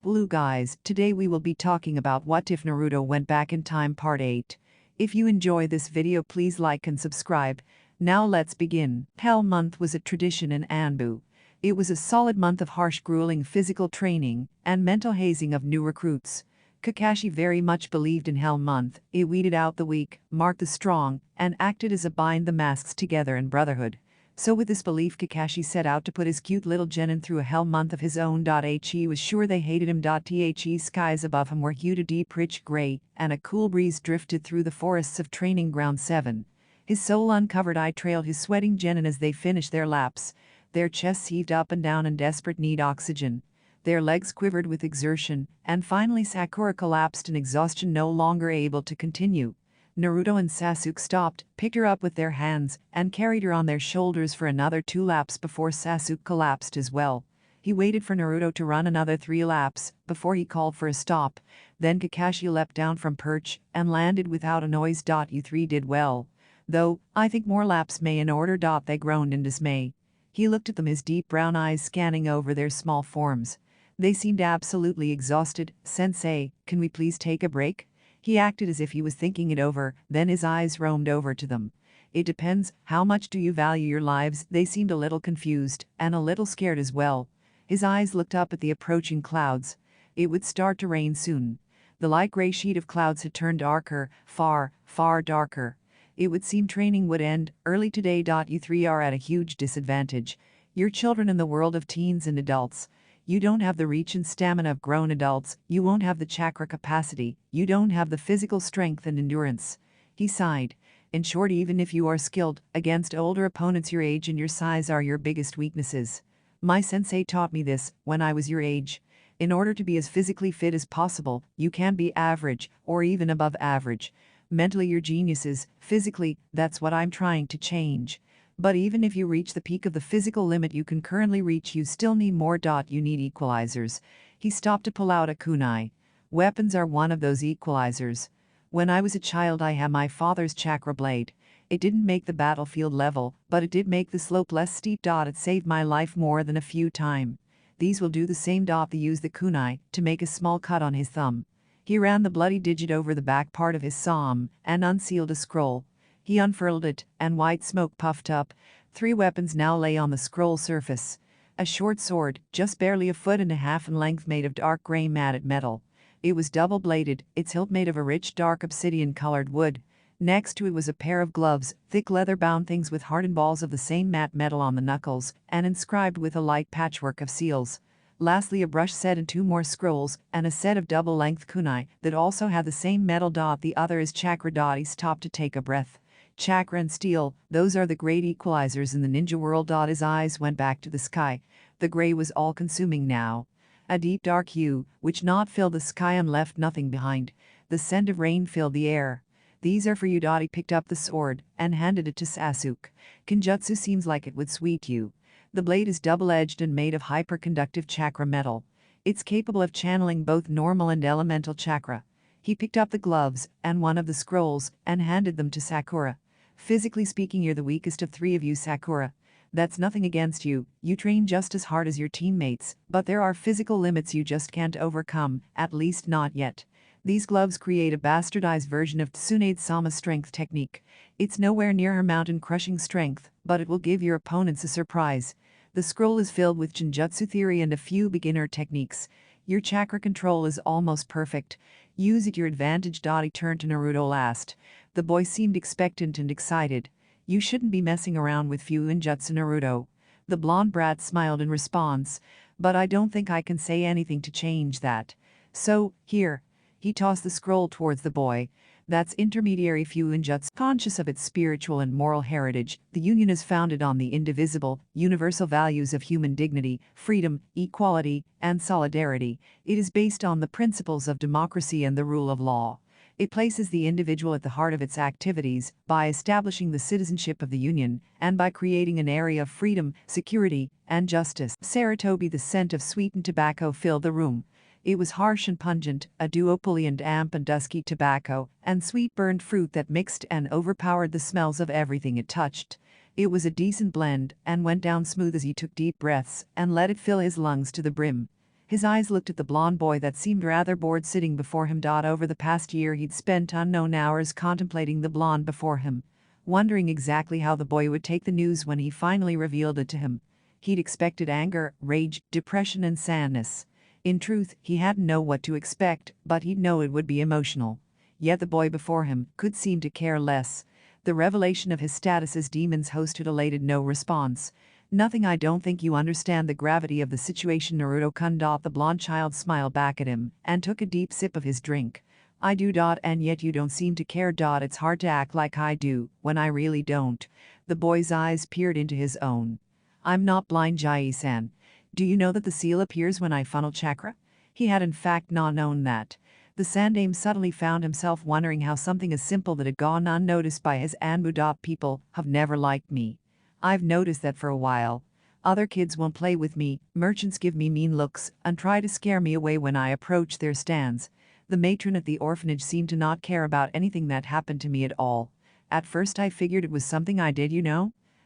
Blue guys, today we will be talking about what if Naruto went back in time part 8. If you enjoy this video, please like and subscribe. Now let's begin. Hell Month was a tradition in Anbu. It was a solid month of harsh, grueling physical training and mental hazing of new recruits. Kakashi very much believed in Hell Month. It weeded out the weak, marked the strong, and acted as a bind the masks together in brotherhood. So with this belief, Kakashi set out to put his cute little genin through a hell month of his own. He was sure they hated him. The skies above him were hued a deep rich gray, and a cool breeze drifted through the forests of Training Ground 7. His soul-uncovered eye trailed his sweating genin as they finished their laps. Their chests heaved up and down in desperate need oxygen. Their legs quivered with exertion, and finally Sakura collapsed in exhaustion, no longer able to continue. Naruto and Sasuke stopped, picked her up with their hands, and carried her on their shoulders for another 2 laps before Sasuke collapsed as well. He waited for Naruto to run another 3 laps before he called for a stop. Then Kakashi leapt down from perch and landed without a noise. You 3 did well. Though, I think more laps may in order. They groaned in dismay. He looked at them, his deep brown eyes scanning over their small forms. They seemed absolutely exhausted. Sensei, can we please take a break? He acted as if he was thinking it over, then his eyes roamed over to them. It depends, how much do you value your lives? They seemed a little confused, and a little scared as well. His eyes looked up at the approaching clouds. It would start to rain soon. The light gray sheet of clouds had turned darker, far, far darker. It would seem training would end early today. You 3 are at a huge disadvantage. You're children in the world of teens and adults. You don't have the reach and stamina of grown adults, you won't have the chakra capacity, you don't have the physical strength and endurance. He sighed. In short, even if you are skilled, against older opponents your age and your size are your biggest weaknesses. My sensei taught me this when I was your age. In order to be as physically fit as possible, you can be average, or even above average. Mentally you're geniuses, physically, that's what I'm trying to change. But even if you reach the peak of the physical limit you can currently reach, you still need more. You need equalizers. He stopped to pull out a kunai. Weapons are one of those equalizers. When I was a child I had my father's chakra blade. It didn't make the battlefield level, but it did make the slope less steep. It saved my life more than a few times. These will do the same. They used the kunai to make a small cut on his thumb. He ran the bloody digit over the back part of his thumb and unsealed a scroll. He unfurled it, and white smoke puffed up. 3 weapons now lay on the scroll surface. A short sword, just barely a 1.5 feet in length, made of dark gray matted metal. It was double-bladed, its hilt made of a rich dark obsidian-colored wood. Next to it was a pair of gloves, thick leather-bound things with hardened balls of the same matte metal on the knuckles, and inscribed with a light patchwork of seals. Lastly, a brush set and 2 more scrolls, and a set of double-length kunai that also had the same metal. The other is chakra. He stopped to take a breath. Chakra and steel, those are the great equalizers in the ninja world. His eyes went back to the sky. The gray was all-consuming now. A deep dark hue, which not filled the sky and left nothing behind. The scent of rain filled the air. These are for you. He picked up the sword and handed it to Sasuke. Kenjutsu seems like it would sweet you. The blade is double-edged and made of hyperconductive chakra metal. It's capable of channeling both normal and elemental chakra. He picked up the gloves and one of the scrolls and handed them to Sakura. Physically speaking, you're the weakest of 3 of you, Sakura. That's nothing against you, you train just as hard as your teammates, but there are physical limits you just can't overcome, at least not yet. These gloves create a bastardized version of Tsunade-sama's strength technique. It's nowhere near her mountain-crushing strength, but it will give your opponents a surprise. The scroll is filled with Jinjutsu theory and a few beginner techniques. Your chakra control is almost perfect. Use it your advantage. He turned to Naruto last. The boy seemed expectant and excited. You shouldn't be messing around with Fuinjutsu, Naruto. The blonde brat smiled in response, but I don't think I can say anything to change that. So, here. He tossed the scroll towards the boy. That's intermediary Fuinjutsu. Conscious of its spiritual and moral heritage, the Union is founded on the indivisible, universal values of human dignity, freedom, equality, and solidarity. It is based on the principles of democracy and the rule of law. It places the individual at the heart of its activities by establishing the citizenship of the Union and by creating an area of freedom, security, and justice. Saratobi, the scent of sweetened tobacco filled the room. It was harsh and pungent, a duopoly and amp and dusky tobacco, and sweet burned fruit that mixed and overpowered the smells of everything it touched. It was a decent blend and went down smooth as he took deep breaths and let it fill his lungs to the brim. His eyes looked at the blonde boy that seemed rather bored sitting before him. Over the past year he'd spent unknown hours contemplating the blonde before him, wondering exactly how the boy would take the news when he finally revealed it to him. He'd expected anger, rage, depression and sadness. In truth, he hadn't known what to expect, but he'd know it would be emotional. Yet the boy before him could seem to care less. The revelation of his status as Demon's host had elicited no response. Nothing. I don't think you understand the gravity of the situation, Naruto-kun. The blonde child smiled back at him and took a deep sip of his drink. I do. And yet you don't seem to care. It's hard to act like I do when I really don't. The boy's eyes peered into his own. I'm not blind, Jai-san. Do you know that the seal appears when I funnel chakra? He had in fact not known that. The Sandaime suddenly found himself wondering how something as simple that had gone unnoticed by his Anbu. People have never liked me. I've noticed that for a while. Other kids won't play with me, merchants give me mean looks, and try to scare me away when I approach their stands. The matron at the orphanage seemed to not care about anything that happened to me at all. At first I figured it was something I did,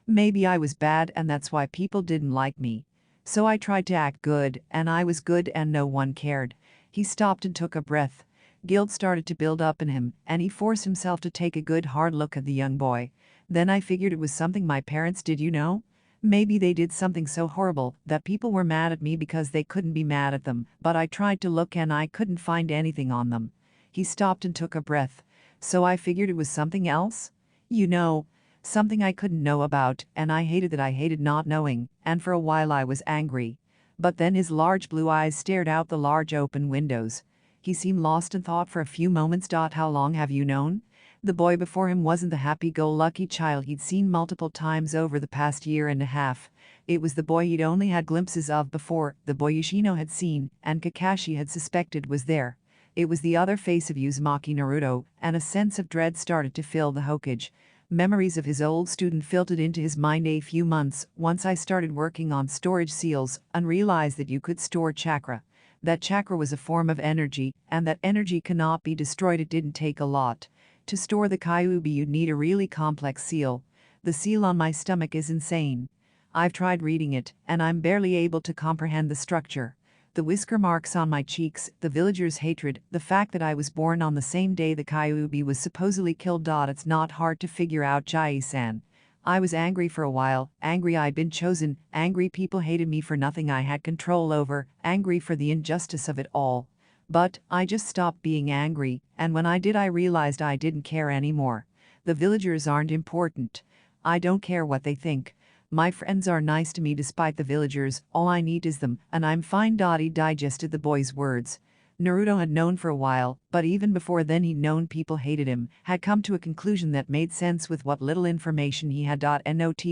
Maybe I was bad and that's why people didn't like me. So I tried to act good, and I was good and no one cared. He stopped and took a breath. Guilt started to build up in him, and he forced himself to take a good hard look at the young boy. Then I figured it was something my parents did, Maybe they did something so horrible that people were mad at me because they couldn't be mad at them, but I tried to look and I couldn't find anything on them. He stopped and took a breath. So I figured it was something else? Something I couldn't know about, and I hated that I hated not knowing, and for a while I was angry. But then his large blue eyes stared out the large open windows. He seemed lost in thought for a few moments. How long have you known? The boy before him wasn't the happy-go-lucky child he'd seen multiple times over the past year and a half. It was the boy he'd only had glimpses of before, the boy Yoshino had seen, and Kakashi had suspected was there. It was the other face of Uzumaki Naruto, and a sense of dread started to fill the Hokage. Memories of his old student filtered into his mind. A few months, once I started working on storage seals, and realized that you could store chakra. That chakra was a form of energy, and that energy cannot be destroyed. It didn't take a lot. To store the Kyuubi you'd need a really complex seal. The seal on my stomach is insane. I've tried reading it, and I'm barely able to comprehend the structure. The whisker marks on my cheeks, the villagers' hatred, the fact that I was born on the same day the Kyuubi was supposedly killed. It's not hard to figure out, Jai-san. I was angry for a while, angry I'd been chosen, angry people hated me for nothing I had control over, angry for the injustice of it all. But I just stopped being angry, and when I did I realized I didn't care anymore. The villagers aren't important. I don't care what they think. My friends are nice to me despite the villagers, all I need is them, and I'm fine. He digested the boy's words. Naruto had known for a while, but even before then he'd known people hated him, had come to a conclusion that made sense with what little information he had. Not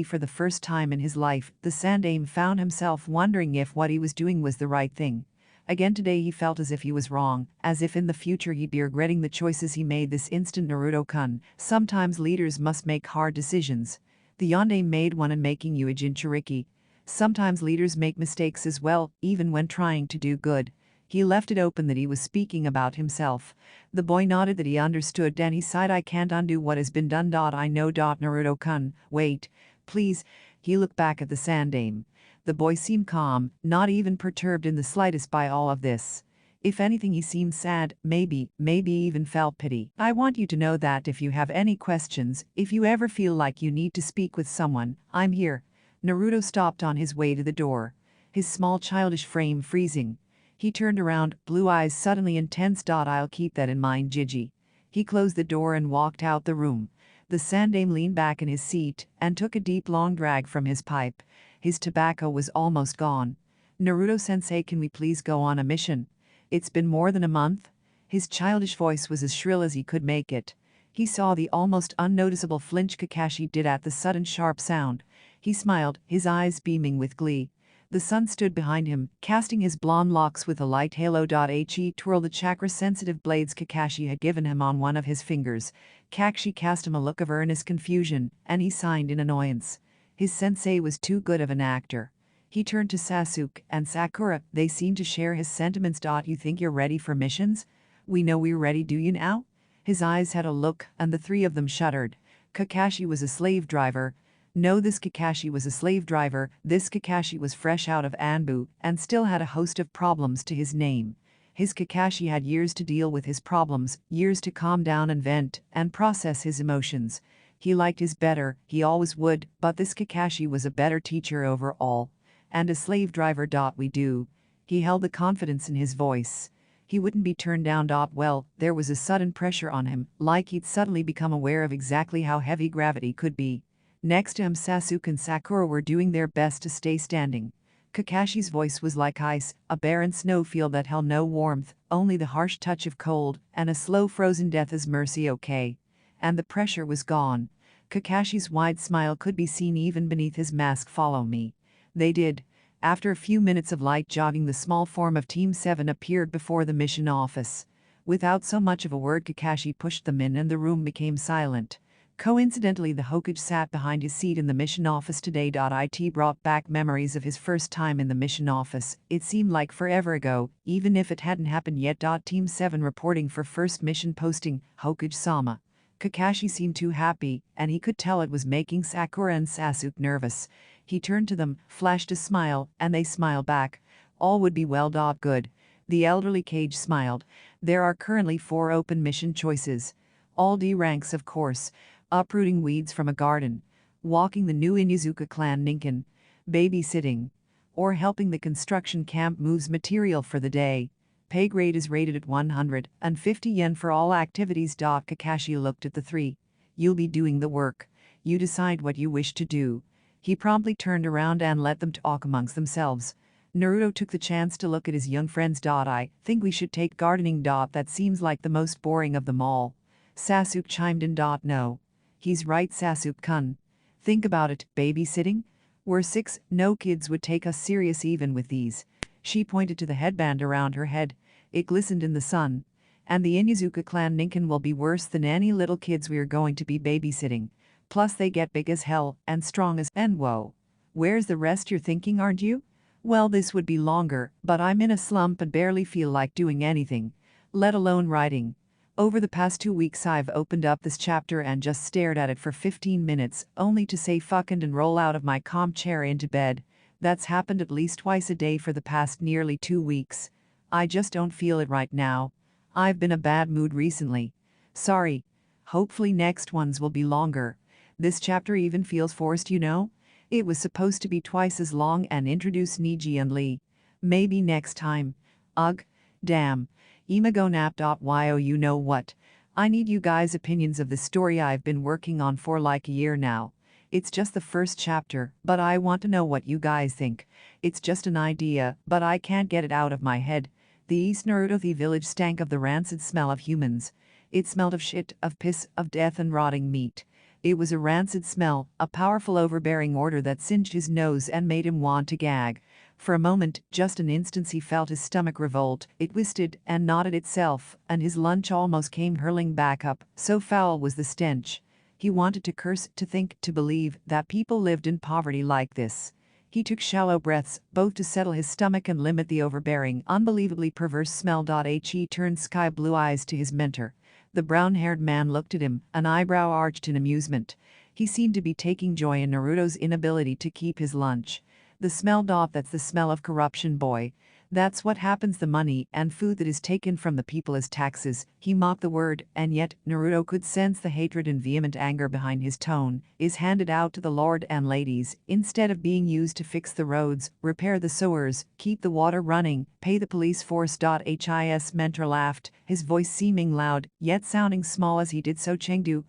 for the first time in his life, the Sandaime found himself wondering if what he was doing was the right thing. Again today he felt as if he was wrong, as if in the future he'd be regretting the choices he made this instant. Naruto-kun, sometimes leaders must make hard decisions. The Yondaime made one in making you a Jinchuriki. Sometimes leaders make mistakes as well, even when trying to do good. He left it open that he was speaking about himself. The boy nodded that he understood and he sighed. I can't undo what has been done. I know. Naruto-kun, wait, please. He looked back at the Sandaime. The boy seemed calm, not even perturbed in the slightest by all of this. If anything he seemed sad, maybe even felt pity. I want you to know that if you have any questions, if you ever feel like you need to speak with someone, I'm here. Naruto stopped on his way to the door. His small childish frame freezing. He turned around, blue eyes suddenly intense. I'll keep that in mind, Jiji. He closed the door and walked out the room. The Sandaime leaned back in his seat and took a deep long drag from his pipe. His tobacco was almost gone. Naruto-sensei, can we please go on a mission? It's been more than a month. His childish voice was as shrill as he could make it. He saw the almost unnoticeable flinch Kakashi did at the sudden sharp sound. He smiled, his eyes beaming with glee. The sun stood behind him, casting his blonde locks with a light halo. He twirled the chakra-sensitive blades Kakashi had given him on one of his fingers. Kakashi cast him a look of earnest confusion, and he signed in annoyance. His sensei was too good of an actor. He turned to Sasuke and Sakura. They seemed to share his sentiments. You think you're ready for missions? We know we're ready, do you now? His eyes had a look, and the three of them shuddered. Kakashi was a slave driver. No, this Kakashi was a slave driver. This Kakashi was fresh out of Anbu and still had a host of problems to his name. His Kakashi had years to deal with his problems, years to calm down and vent and process his emotions. He liked his better, he always would, but this Kakashi was a better teacher overall. And a slave driver. We do. He held the confidence in his voice. He wouldn't be turned down. Well, there was a sudden pressure on him, like he'd suddenly become aware of exactly how heavy gravity could be. Next to him, Sasuke and Sakura were doing their best to stay standing. Kakashi's voice was like ice, a barren snowfield that held no warmth, only the harsh touch of cold, and a slow frozen death as mercy. Okay. And the pressure was gone. Kakashi's wide smile could be seen even beneath his mask. Follow me. They did. After a few minutes of light jogging, the small form of Team 7 appeared before the mission office. Without so much of a word, Kakashi pushed them in and the room became silent. Coincidentally, the Hokage sat behind his seat in the mission office today. It brought back memories of his first time in the mission office. It seemed like forever ago, even if it hadn't happened yet. Team 7 reporting for first mission posting, Hokage-sama. Kakashi seemed too happy, and he could tell it was making Sakura and Sasuke nervous. He turned to them, flashed a smile, and they smiled back. All would be well. Good. The elderly Kage smiled. There are currently 4 open mission choices. All D ranks, of course. Uprooting weeds from a garden, walking the new Inuzuka clan Ninken, babysitting, or helping the construction camp moves material for the day. Pay grade is rated at 150 yen for all activities. Kakashi looked at the 3. You'll be doing the work. You decide what you wish to do. He promptly turned around and let them talk amongst themselves. Naruto took the chance to look at his young friends. I think we should take gardening. That seems like the most boring of them all. Sasuke chimed in. No. He's right, Sasuke-kun. Think about it, babysitting? We're 6, no kids would take us serious even with these. She pointed to the headband around her head. It glistened in the sun. And the Inuzuka clan Ninken will be worse than any little kids we're going to be babysitting. Plus they get big as hell and strong as— and whoa. Where's the rest, you're thinking, aren't you? Well, this would be longer, but I'm in a slump and barely feel like doing anything, let alone writing. Over the past 2 weeks I've opened up this chapter and just stared at it for 15 minutes, only to say fuck and roll out of my calm chair into bed. That's happened at least twice a day for the past nearly 2 weeks. I just don't feel it right now. I've been in a bad mood recently. Sorry. Hopefully next ones will be longer. This chapter even feels forced, you know? It was supposed to be twice as long and introduce Niji and Lee. Maybe next time. Ugh. Damn. Imago nap. Yo, you know what? I need you guys' opinions of the story I've been working on for like a year now. It's just the first chapter, but I want to know what you guys think. It's just an idea, but I can't get it out of my head. The East Naruto village stank of the rancid smell of humans. It smelled of shit, of piss, of death and rotting meat. It was a rancid smell, a powerful overbearing odor that singed his nose and made him want to gag. For a moment, just an instant, he felt his stomach revolt. It twisted and knotted itself, and his lunch almost came hurling back up, so foul was the stench. He wanted to curse, to think, to believe that people lived in poverty like this. He took shallow breaths, both to settle his stomach and limit the overbearing, unbelievably perverse smell. He turned sky blue eyes to his mentor. The brown-haired man looked at him, an eyebrow arched in amusement. He seemed to be taking joy in Naruto's inability to keep his lunch. The smell. That's the smell of corruption, boy. That's what happens. The money and food that is taken from the people as taxes. He mocked the word, and yet Naruto could sense the hatred and vehement anger behind his tone. Is handed out to the lord and ladies, instead of being used to fix the roads, repair the sewers, keep the water running, pay the police force. His mentor laughed, his voice seeming loud, yet sounding small as he did so. Chengdu,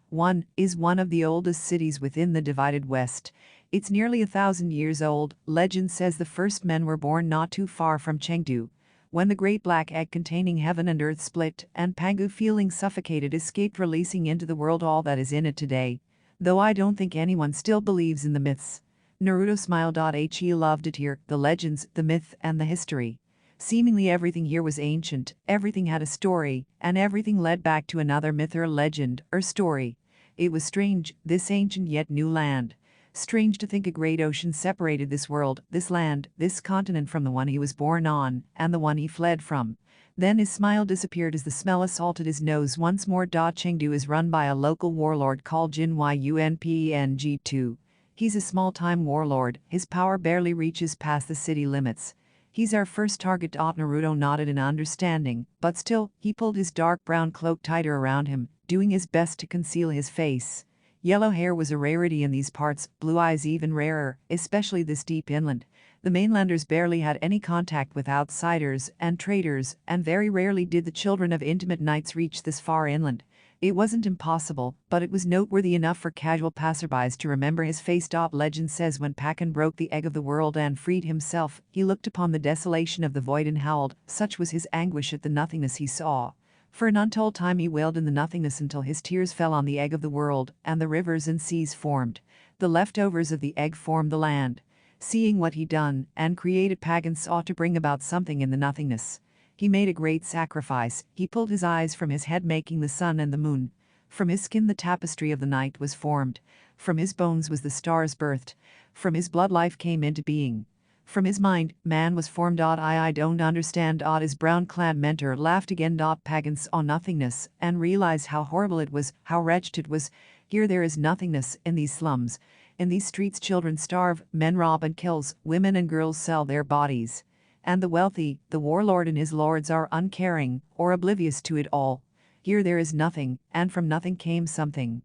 is one of the oldest cities within the divided West. It's nearly 1,000 years old. Legend says the first men were born not too far from Chengdu. When the great black egg containing heaven and earth split, and Pangu, feeling suffocated, escaped, releasing into the world all that is in it today. Though I don't think anyone still believes in the myths. Naruto smiled. He loved it here, the legends, the myth, and the history. Seemingly everything here was ancient, everything had a story, and everything led back to another myth or legend or story. It was strange, this ancient yet new land. Strange to think a great ocean separated this world, this land, this continent from the one he was born on, and the one he fled from. Then his smile disappeared as the smell assaulted his nose once more. Chengdu is run by a local warlord called Jin Yunpeng. He's a small-time warlord, his power barely reaches past the city limits. He's our first target. Naruto nodded in understanding, but still, he pulled his dark brown cloak tighter around him, doing his best to conceal his face. Yellow hair was a rarity in these parts, blue eyes even rarer, especially this deep inland. The mainlanders barely had any contact with outsiders and traders, and very rarely did the children of intimate knights reach this far inland. It wasn't impossible, but it was noteworthy enough for casual passerbys to remember his face. Legend says when Pakan broke the egg of the world and freed himself, he looked upon the desolation of the void and howled, such was his anguish at the nothingness he saw. For an untold time he wailed in the nothingness until his tears fell on the egg of the world, and the rivers and seas formed. The leftovers of the egg formed the land. Seeing what he done and created, Pagan sought to bring about something in the nothingness. He made a great sacrifice. He pulled his eyes from his head, making the sun and the moon. From his skin the tapestry of the night was formed. From his bones was the stars birthed. From his blood life came into being. From his mind, man was formed. I don't understand. His brown-clad mentor laughed again. Pagan saw nothingness and realized how horrible it was, how wretched it was. Here there is nothingness in these slums. In these streets children starve, men rob and kills, women and girls sell their bodies. And the wealthy, the warlord and his lords are uncaring or oblivious to it all. Here there is nothing, and from nothing came something.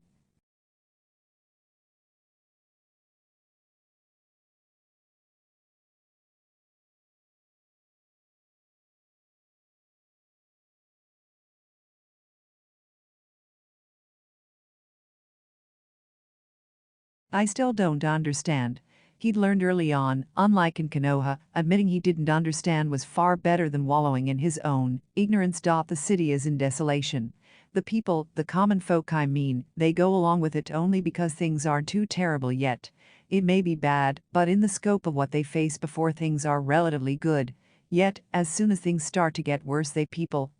I still don't understand. He'd learned early on, unlike in Konoha, admitting he didn't understand was far better than wallowing in his own ignorance. The city is in desolation. The people, the common folk I mean, they go along with it only because things aren't too terrible yet. It may be bad, but in the scope of what they face before things are relatively good. Yet, as soon as things start to get worse, the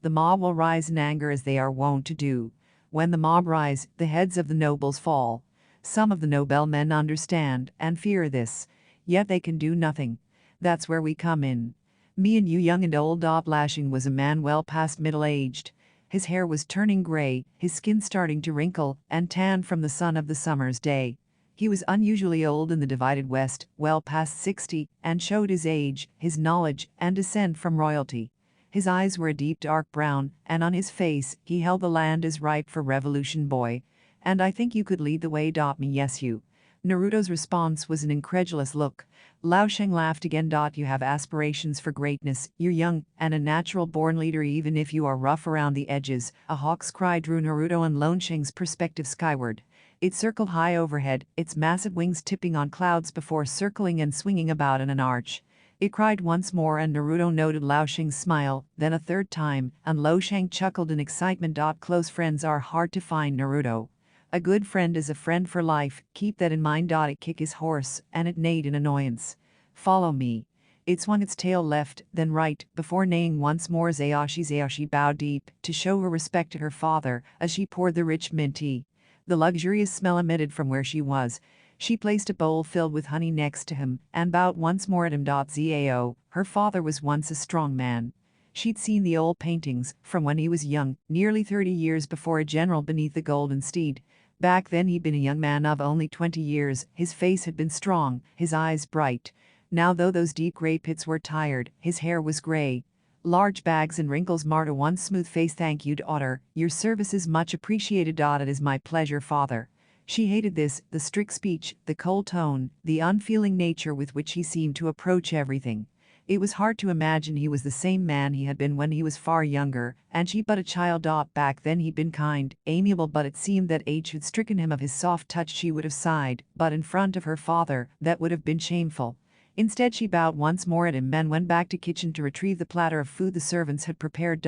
mob will rise in anger as they are wont to do. When the mob rise, the heads of the nobles fall. Some of the noblemen understand and fear this, yet they can do nothing. That's where we come in. Me and you, young and old. Lashing was a man well past middle-aged. His hair was turning gray, his skin starting to wrinkle and tan from the sun of the summer's day. He was unusually old in the divided West, well past 60, and showed his age, his knowledge, and descent from royalty. His eyes were a deep dark brown, and on his face he held the land as ripe for revolution. Boy. And I think you could lead the way. Me, yes you. Naruto's response was an incredulous look. Lao Sheng laughed again. You have aspirations for greatness, you're young, and a natural-born leader even if you are rough around the edges. A hawk's cry drew Naruto and Lao Sheng's perspective skyward. It circled high overhead, its massive wings tipping on clouds before circling and swinging about in an arch. It cried once more and Naruto noted Lao Sheng's smile, then a third time, and Lao Sheng chuckled in excitement. Close friends are hard to find, Naruto. A good friend is a friend for life, keep that in mind. It kicked his horse, and it neighed in annoyance. Follow me. It swung its tail left, then right, before neighing once more. Zayashi bowed deep, to show her respect to her father, as she poured the rich mint tea. The luxurious smell emitted from where she was. She placed a bowl filled with honey next to him, and bowed once more at him. Zao, her father was once a strong man. She'd seen the old paintings, from when he was young, nearly 30 years before a general beneath the golden steed. Back then he'd been a young man of only 20 years, his face had been strong, his eyes bright. Now though those deep gray pits were tired, his hair was gray. Large bags and wrinkles marred a once smooth face. Thank you, daughter, your service is much appreciated. It is my pleasure, father. She hated this, the strict speech, the cold tone, the unfeeling nature with which he seemed to approach everything. It was hard to imagine he was the same man he had been when he was far younger, and she but a child. Back then he'd been kind, amiable, but it seemed that age had stricken him of his soft touch. She would have sighed, but in front of her father, that would have been shameful. Instead she bowed once more at him and went back to kitchen to retrieve the platter of food the servants had prepared.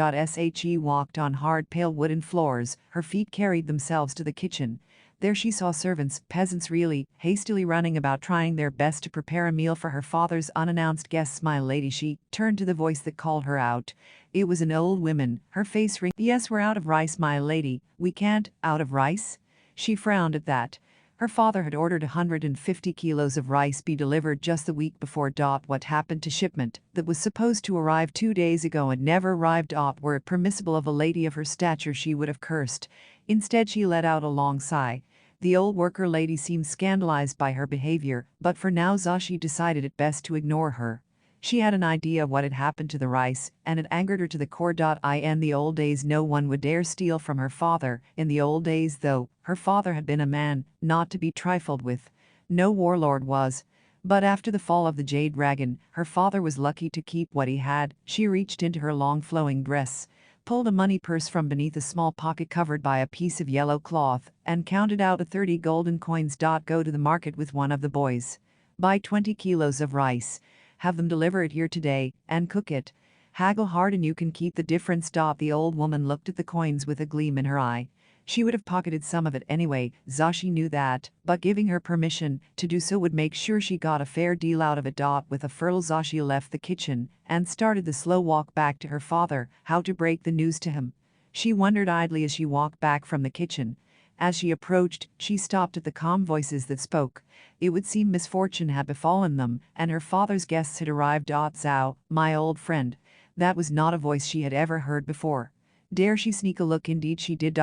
She walked on hard pale wooden floors, her feet carried themselves to the kitchen. There she saw servants, peasants really, hastily running about trying their best to prepare a meal for her father's unannounced guests. My lady, she turned to the voice that called her out. It was an old woman, her face wrinkled. Yes, we're out of rice, my lady. We can't, out of rice? She frowned at that. Her father had ordered 150 kilos of rice be delivered just the week before. What happened to shipment that was supposed to arrive 2 days ago and never arrived? Were it permissible of a lady of her stature she would have cursed. Instead she let out a long sigh. The old worker lady seemed scandalized by her behavior, but for now Zashi decided it best to ignore her. She had an idea of what had happened to the rice, and it angered her to the core. In the old days no one would dare steal from her father. In the old days though, her father had been a man, not to be trifled with. No warlord was. But after the fall of the Jade Dragon, her father was lucky to keep what he had. She reached into her long flowing dress, pulled a money purse from beneath a small pocket covered by a piece of yellow cloth, and counted out 30 golden coins. Go to the market with one of the boys. Buy 20 kilos of rice. Have them deliver it here today, and cook it. Haggle hard and you can keep the difference. The old woman looked at the coins with a gleam in her eye. She would have pocketed some of it anyway, Zashi knew that, but giving her permission to do so would make sure she got a fair deal out of it. With a furl Zashi left the kitchen and started the slow walk back to her father, how to break the news to him. She wondered idly as she walked back from the kitchen. As she approached, she stopped at the calm voices that spoke. It would seem misfortune had befallen them, and her father's guests had arrived. Zhao, my old friend. That was not a voice she had ever heard before. Dare she sneak a look? Indeed she did.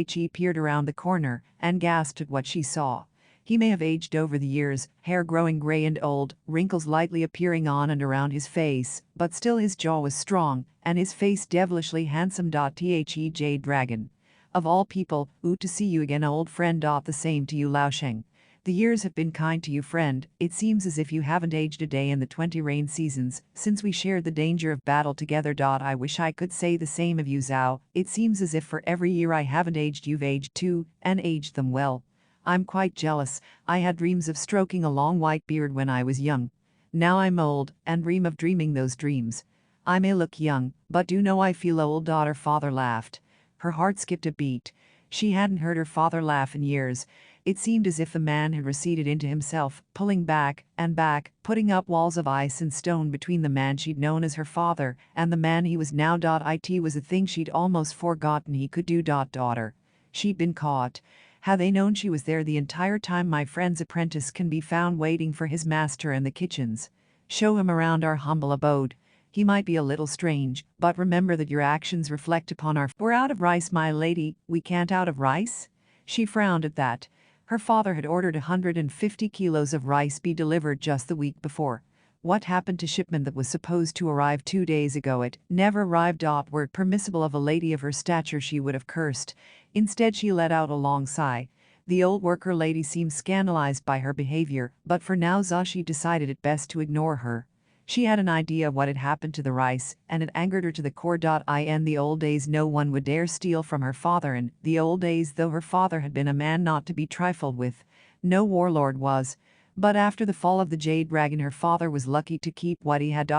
She peered around the corner and gasped at what she saw. He may have aged over the years, hair growing gray and old, wrinkles lightly appearing on and around his face, but still his jaw was strong, and his face devilishly handsome. The Jade Dragon. Of all people, to see you again, old friend. The same to you, Lao Sheng. The years have been kind to you, friend. It seems as if you haven't aged a day in the 20 rain seasons since we shared the danger of battle together. I wish I could say the same of you, Zhao. It seems as if for every year I haven't aged, you've aged too, and aged them well. I'm quite jealous. I had dreams of stroking a long white beard when I was young. Now I'm old and dream of dreaming those dreams. I may look young, but do know I feel old. Her father laughed. Her heart skipped a beat. She hadn't heard her father laugh in years. It seemed as if the man had receded into himself, pulling back and back, putting up walls of ice and stone between the man she'd known as her father and the man he was now. It was a thing she'd almost forgotten he could do. Daughter. She'd been caught. Had they known she was there the entire time? My friend's apprentice can be found waiting for his master in the kitchens. Show him around our humble abode. He might be a little strange, but remember that your actions reflect upon our. We're out of rice, my lady. We can't out of rice? She frowned at that. Her father had ordered 150 kilos of rice be delivered just the week before. What happened to shipment that was supposed to arrive 2 days ago? It never arrived. Were it permissible of a lady of her stature, she would have cursed. Instead, she let out a long sigh. The old worker lady seemed scandalized by her behavior, but for now Zashi decided it best to ignore her. She had an idea of what had happened to the rice, and it angered her to the core. In the old days no one would dare steal from her father. In the old days though, her father had been a man not to be trifled with. No warlord was. But after the fall of the Jade Dragon, her father was lucky to keep what he had.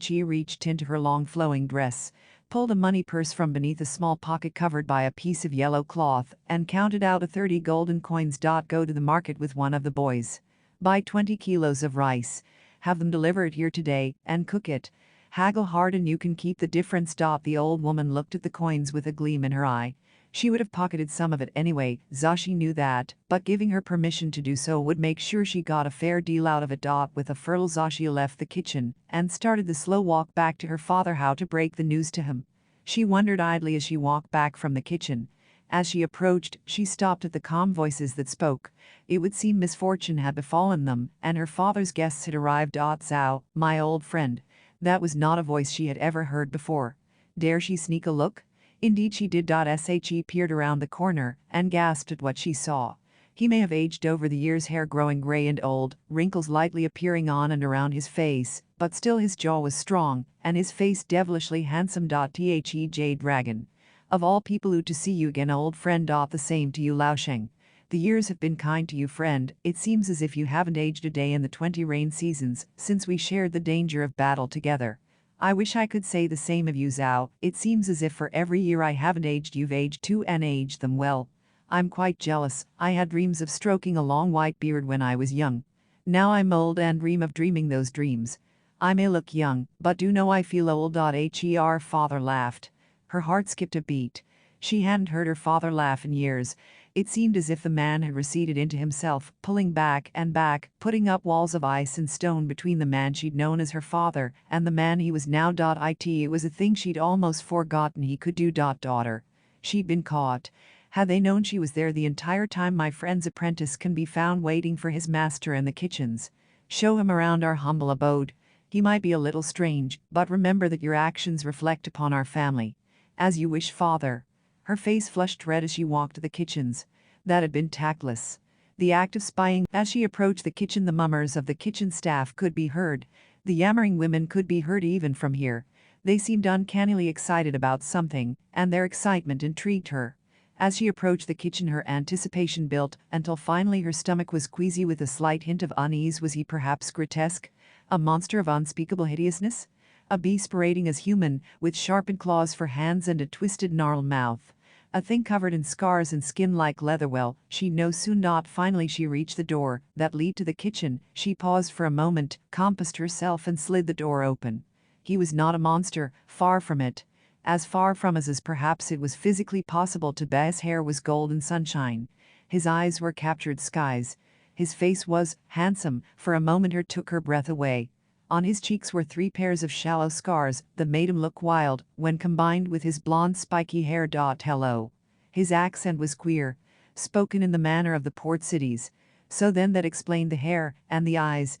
She reached into her long flowing dress, pulled a money purse from beneath a small pocket covered by a piece of yellow cloth, and counted out 30 golden coins. Go to the market with one of the boys. Buy 20 kilos of rice. Have them deliver it here today, and cook it. Haggle hard and you can keep the difference. The old woman looked at the coins with a gleam in her eye. She would have pocketed some of it anyway, Zashi knew that, but giving her permission to do so would make sure she got a fair deal out of it. With a furl Zashi left the kitchen and started the slow walk back to her father, how to break the news to him. She wondered idly as she walked back from the kitchen. As she approached, she stopped at the calm voices that spoke. It would seem misfortune had befallen them, and her father's guests had arrived. Zhao, my old friend. That was not a voice she had ever heard before. Dare she sneak a look? Indeed she did. She peered around the corner and gasped at what she saw. He may have aged over the years, hair growing gray and old, wrinkles lightly appearing on and around his face, but still his jaw was strong, and his face devilishly handsome. The Jade Dragon. Of all people, to see you again, old friend. The same to you, Lao Sheng. The years have been kind to you, friend. It seems as if you haven't aged a day in the 20 rain seasons since we shared the danger of battle together. I wish I could say the same of you, Zhao. It seems as if for every year I haven't aged, you've aged too, and aged them well. I'm quite jealous. I had dreams of stroking a long white beard when I was young. Now I'm old and dream of dreaming those dreams. I may look young, but do know I feel old. Her father laughed. Her heart skipped a beat. She hadn't heard her father laugh in years. It seemed as if the man had receded into himself, pulling back and back, putting up walls of ice and stone between the man she'd known as her father and the man he was now. It was a thing she'd almost forgotten he could do. Daughter. She'd been caught. Had they known she was there the entire time, my friend's apprentice can be found waiting for his master in the kitchens. Show him around our humble abode. He might be a little strange, but remember that your actions reflect upon our family. As you wish, father. Her face flushed red as she walked to the kitchens. That had been tactless. The act of spying. As she approached the kitchen, the murmurs of the kitchen staff could be heard. The yammering women could be heard even from here. They seemed uncannily excited about something, and their excitement intrigued her. As she approached the kitchen, her anticipation built until finally her stomach was queasy with a slight hint of unease. Was he perhaps grotesque? A monster of unspeakable hideousness? A beast parading as human, with sharpened claws for hands and a twisted gnarled mouth. A thing covered in scars and skin like leather. Well, she knows soon not. Finally she reached the door that led to the kitchen. She paused for a moment, composed herself and slid the door open. He was not a monster, far from it. As far from as perhaps it was physically possible to be. His hair was golden sunshine. His eyes were captured skies. His face was handsome. For a moment her took her breath away. On his cheeks were 3 pairs of shallow scars that made him look wild when combined with his blonde spiky hair. Hello. His accent was queer, spoken in the manner of the port cities. So then that explained the hair and the eyes.